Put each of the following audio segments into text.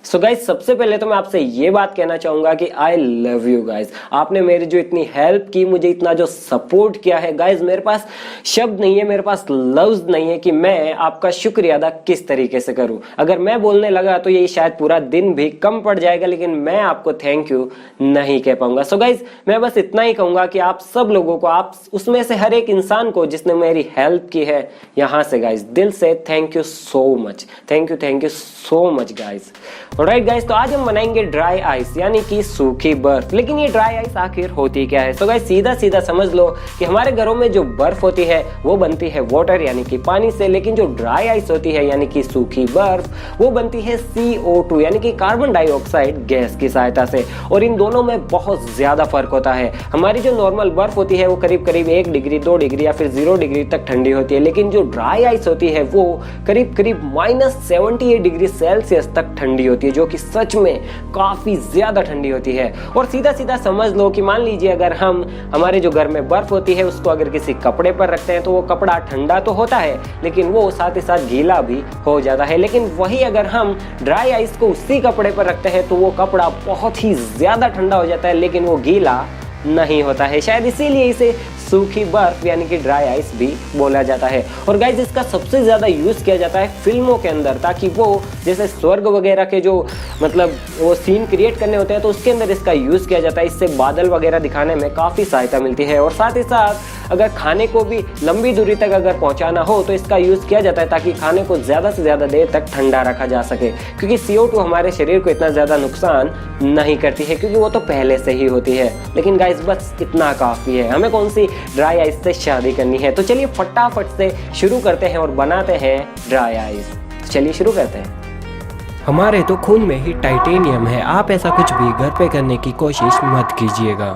So guys सबसे पहले तो मैं आपसे ये बात कहना चाहूंगा कि आई लव यू गाइज। आपने मेरी जो इतनी हेल्प की, मुझे इतना जो सपोर्ट किया है गाइज, मेरे पास शब्द नहीं है, मेरे पास लफ्ज नहीं है कि मैं आपका शुक्रिया अदा किस तरीके से करूं। अगर मैं बोलने लगा तो ये शायद पूरा दिन भी कम पड़ जाएगा, लेकिन मैं आपको थैंक यू नहीं कह पाऊंगा। सो गाइज मैं बस इतना ही कहूंगा कि आप सब लोगों को, आप उसमें से हर एक इंसान को जिसने मेरी हेल्प की है, यहां से गाइज दिल से thank you so much, thank you so much guys. Alright guys, तो आज हम बनाएंगे ड्राई आइस यानी कि सूखी बर्फ। लेकिन ये ड्राई आइस आखिर होती क्या है? तो गाइस सीधा सीधा समझ लो कि हमारे घरों में जो बर्फ होती है वो बनती है वाटर यानी कि पानी से, लेकिन जो ड्राई आइस होती है यानी कि सूखी बर्फ वो बनती है CO2 यानी कि कार्बन डाइऑक्साइड गैस की सहायता से। और इन दोनों में बहुत ज्यादा फर्क होता है। हमारी जो नॉर्मल बर्फ होती है वो करीब करीब 1 डिग्री 2 डिग्री या फिर 0 डिग्री तक ठंडी होती है, लेकिन जो ड्राई आइस होती है वो करीब करीब -78 डिग्री सेल्सियस तक ठंडी होती है, जो कि सच में काफी ज्यादा ठंडी होती है। और सीधा सीधा समझ लो कि मान लीजिए अगर हम हमारे जो घर में बर्फ होती है उसको अगर किसी कपड़े पर रखते हैं तो वो कपड़ा ठंडा तो होता है, लेकिन वो साथ ही साथ गीला भी हो जाता है। लेकिन वही अगर हम ड्राई आइस को उसी कपड़े पर रखते हैं तो वो कपड़ा बहुत ही ज्यादा ठंडा हो जाता है, लेकिन वो गीला नहीं होता है। शायद इसीलिए इसे सूखी बर्फ यानी कि ड्राई आइस भी बोला जाता है। और गाइज इसका सबसे ज्यादा यूज किया जाता है फिल्मों के अंदर, ताकि वो जैसे स्वर्ग वगैरह के जो मतलब वो सीन क्रिएट करने होते हैं तो उसके अंदर इसका यूज किया जाता है। इससे बादल वगैरह दिखाने में काफी सहायता मिलती है। और साथ ही साथ अगर खाने को भी लंबी दूरी तक अगर पहुंचाना हो तो इसका यूज किया जाता है, ताकि खाने को ज्यादा से ज्यादा देर तक ठंडा रखा जा सके, क्योंकि CO2 हमारे शरीर को इतना ज्यादा नुकसान नहीं करती है, क्योंकि वो तो पहले से ही होती है। लेकिन गाइज बस इतना काफी है, हमें कौन सी ड्राई आइस से शादी करनी है। तो चलिए फटाफट से शुरू करते हैं और बनाते हैं ड्राई आइस। तो चलिए शुरू करते हैं। हमारे तो खून में ही टाइटेनियम है, आप ऐसा कुछ भी घर पे करने की कोशिश मत कीजिएगा।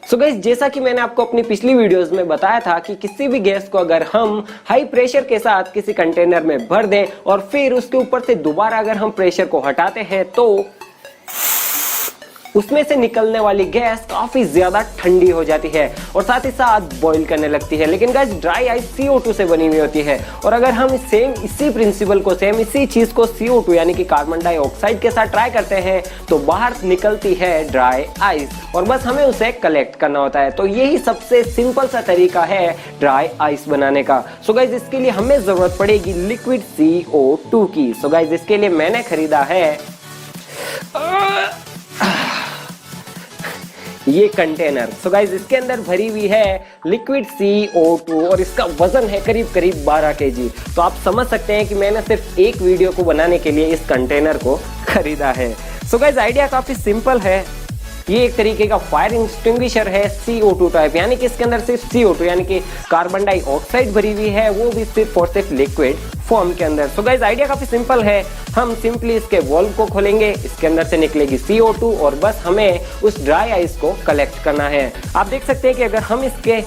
सो गाइस जैसा कि मैंने आपको अपनी पिछली वीडियोस में बताया था कि किसी भी गैस को अगर हम हाई प्रेशर के साथ किसी कंटेनर में भर दें और फिर उसके ऊपर से दोबारा अगर हम प्रेशर को हटाते हैं तो उसमें से निकलने वाली गैस काफी ज्यादा ठंडी हो जाती है और साथ ही साथ बॉईल करने लगती है। लेकिन गाइस ड्राई आइस CO2 से बनी हुई होती है, और अगर हम सेम इसी प्रिंसिपल को, सेम इसी चीज को CO2 यानी कि कार्बन डाइऑक्साइड के साथ ट्राई करते हैं तो बाहर निकलती है ड्राई आइस, और बस हमें उसे कलेक्ट करना होता है। तो यही सबसे सिंपल सा तरीका है ड्राई आइस बनाने का। सो गाइस इसके लिए हमें जरूरत पड़ेगी लिक्विड CO2 की। सो गाइस इसके लिए मैंने खरीदा है ये कंटेनर। सो गाइस इसके अंदर भरी हुई है लिक्विड CO2 और इसका वजन है करीब करीब 12 kg। तो आप समझ सकते हैं कि मैंने सिर्फ एक वीडियो को बनाने के लिए इस कंटेनर को खरीदा है। सो गाइस आइडिया काफी सिंपल है। ये एक तरीके का फायर एक्सटिंग्विशर है CO2 टाइप, यानी कि इसके अंदर सिर्फ CO2 यानी कि कार्बन डाइऑक्साइड भरी हुई है, वो भी सिर्फ और सिर्फ लिक्विड फॉर्म के अंदर। सो गाइस आइडिया काफी सिंपल है। हम सिंपली इसके वॉल्व को खोलेंगे, इसके अंदर से निकलेगी CO2 और बस हमें उस ड्राई आइस को कलेक्ट करना है। आप देख सकते हैं कि अगर हम इसके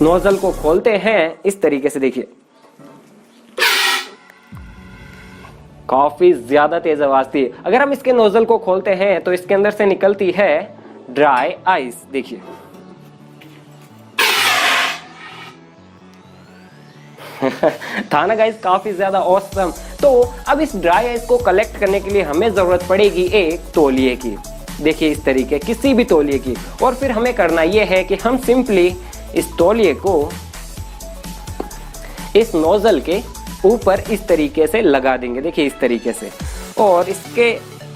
नोजल को खोलते हैं इस तरीके से, देखिए काफी ज्यादा तेज आवाज थी। अगर हम इसके नोजल को खोलते हैं तो इसके अंदर से निकलती है ड्राई आइस, देखिए था ना गाइस काफी ज्यादा ऑसम। तो अब इस ड्राई आइस को कलेक्ट करने के लिए हमें जरूरत पड़ेगी एक तौलिए की, देखिए इस तरीके किसी भी तौलिए की। और फिर हमें करना यह है कि हम सिंपली इस तौलिए को इस नोजल के ऊपर इस तरीके से लगा देंगे, देखिए इस तरीके से। और इसके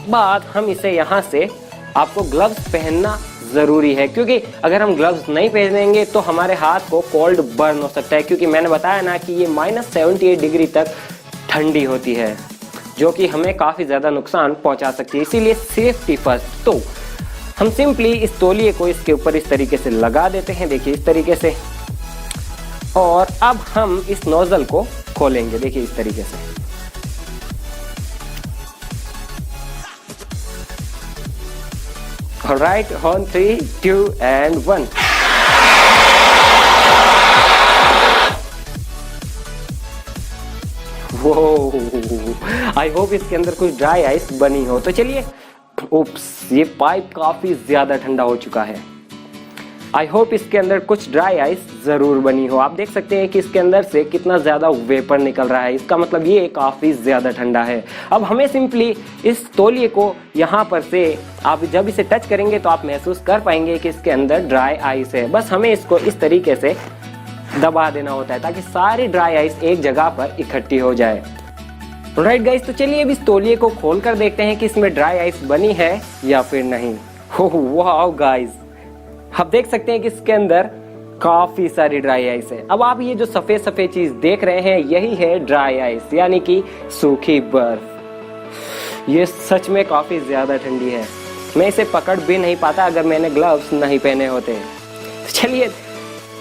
बाद हम इसे यहाँ से, आपको ग्लव्स पहनना जरूरी है, क्योंकि अगर हम ग्लव्स नहीं पहनेंगे तो हमारे हाथ को कोल्ड बर्न हो सकता है, क्योंकि मैंने बताया ना कि ये -78 डिग्री तक ठंडी होती है, जो कि हमें काफी ज्यादा नुकसान पहुंचा सकती है। इसीलिए सेफ्टी फर्स्ट। तो हम सिंपली इस तौलिए को इसके ऊपर इस तरीके से लगा देते हैं, देखिए इस तरीके से। और अब हम इस नोजल को खोलेंगे, देखिए इस तरीके से। Alright, on 3, 2 and 1। वो आई होप इसके अंदर कुछ ड्राई आइस बनी हो। तो चलिए, उप्स, ये पाइप काफी ज्यादा ठंडा हो चुका है। आई होप इसके अंदर कुछ ड्राई आइस जरूर बनी हो। आप देख सकते हैं कि इसके अंदर से कितना ज्यादा वेपर निकल रहा है, इसका मतलब ये काफी ज्यादा ठंडा है। अब हमें सिंपली इस तौलिए को यहाँ पर से आप जब इसे टच करेंगे तो आप महसूस कर पाएंगे कि इसके अंदर ड्राई आइस है। बस हमें इसको इस तरीके से दबा देना होता है ताकि सारी ड्राई आइस एक जगह पर इकट्ठी हो जाए। राइट गाइस, तो चलिए अब इस तौलिए को खोल कर देखते हैं कि इसमें ड्राई आइस बनी है या फिर नहीं। वाह गाइस, आप देख सकते हैं कि इसके अंदर काफी सारी ड्राई आइस है। अब आप ये जो सफेद सफेद चीज देख रहे हैं यही है ड्राई आइस, यानी कि सूखी बर्फ। ये सच में काफी ज्यादा ठंडी है, मैं इसे पकड़ भी नहीं पाता अगर मैंने ग्लव्स नहीं पहने होते। चलिए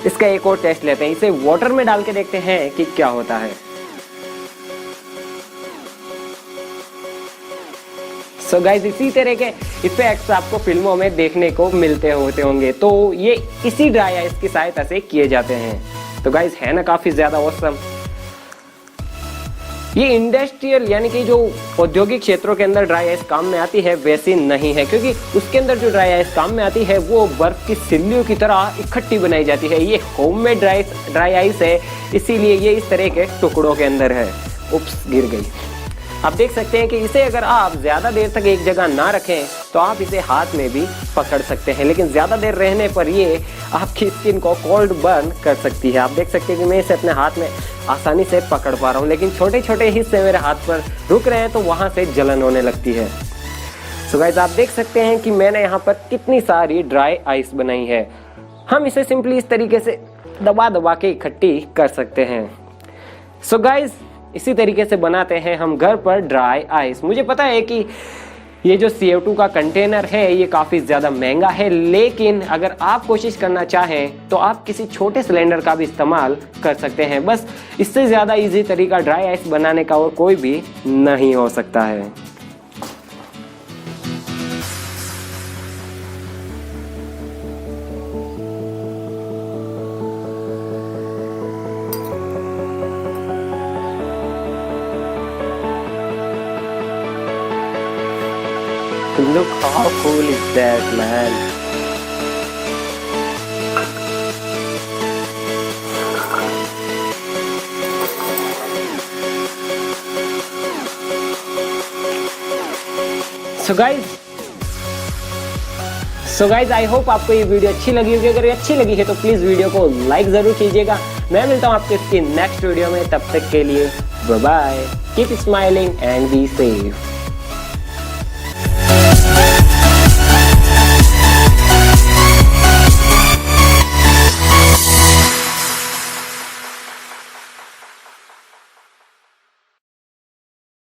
इसका एक और टेस्ट लेते हैं, इसे वाटर में डाल के देखते हैं कि क्या होता है। सो गाइस, इसी तरह के इफेक्ट्स आपको फिल्मों में देखने को मिलते होते होंगे, तो ये इसी ड्राई आइस की सहायता से किए जाते हैं। तो गाइस, है ना काफी ज्यादा ऑसम। ये इंडस्ट्रियल यानी कि जो औद्योगिक क्षेत्रों के अंदर ड्राई आइस काम में आती है वैसी नहीं है, क्योंकि उसके अंदर जो ड्राई आइस काम में आती है वो बर्फ की सिल्लियों की तरह इकट्ठी बनाई जाती है। ये होममेड ड्राई आइस है, इसीलिए ये इस तरह के टुकड़ों के अंदर है। उप्स, गिर गई। आप देख सकते हैं कि इसे अगर आप ज़्यादा देर तक एक जगह ना रखें तो आप इसे हाथ में भी पकड़ सकते हैं, लेकिन ज़्यादा देर रहने पर ये आपकी स्किन को कोल्ड बर्न कर सकती है। आप देख सकते हैं कि मैं इसे अपने हाथ में आसानी से पकड़ पा रहा हूँ, लेकिन छोटे छोटे हिस्से मेरे हाथ पर रुक रहे हैं तो वहाँ से जलन होने लगती है। सो गाइस, आप देख सकते हैं कि मैंने यहाँ पर कितनी सारी ड्राई आइस बनाई है। हम इसे सिंपली इस तरीके से दबा दबा के इकट्ठी कर सकते हैं। सो गाइस, इसी तरीके से बनाते हैं हम घर पर ड्राई आइस। मुझे पता है कि ये जो CO2 का कंटेनर है ये काफ़ी ज़्यादा महंगा है, लेकिन अगर आप कोशिश करना चाहें तो आप किसी छोटे सिलेंडर का भी इस्तेमाल कर सकते हैं। बस इससे ज़्यादा इजी तरीका ड्राई आइस बनाने का और कोई भी नहीं हो सकता है। Look how cool is that, man. So guys, I hope आपको ये वीडियो अच्छी लगी होगी। अगर अच्छी लगी है तो प्लीज वीडियो को लाइक जरूर कीजिएगा। मैं मिलता हूँ आपके इसकी नेक्स्ट वीडियो में, तब तक के लिए bye bye. Keep smiling and be safe.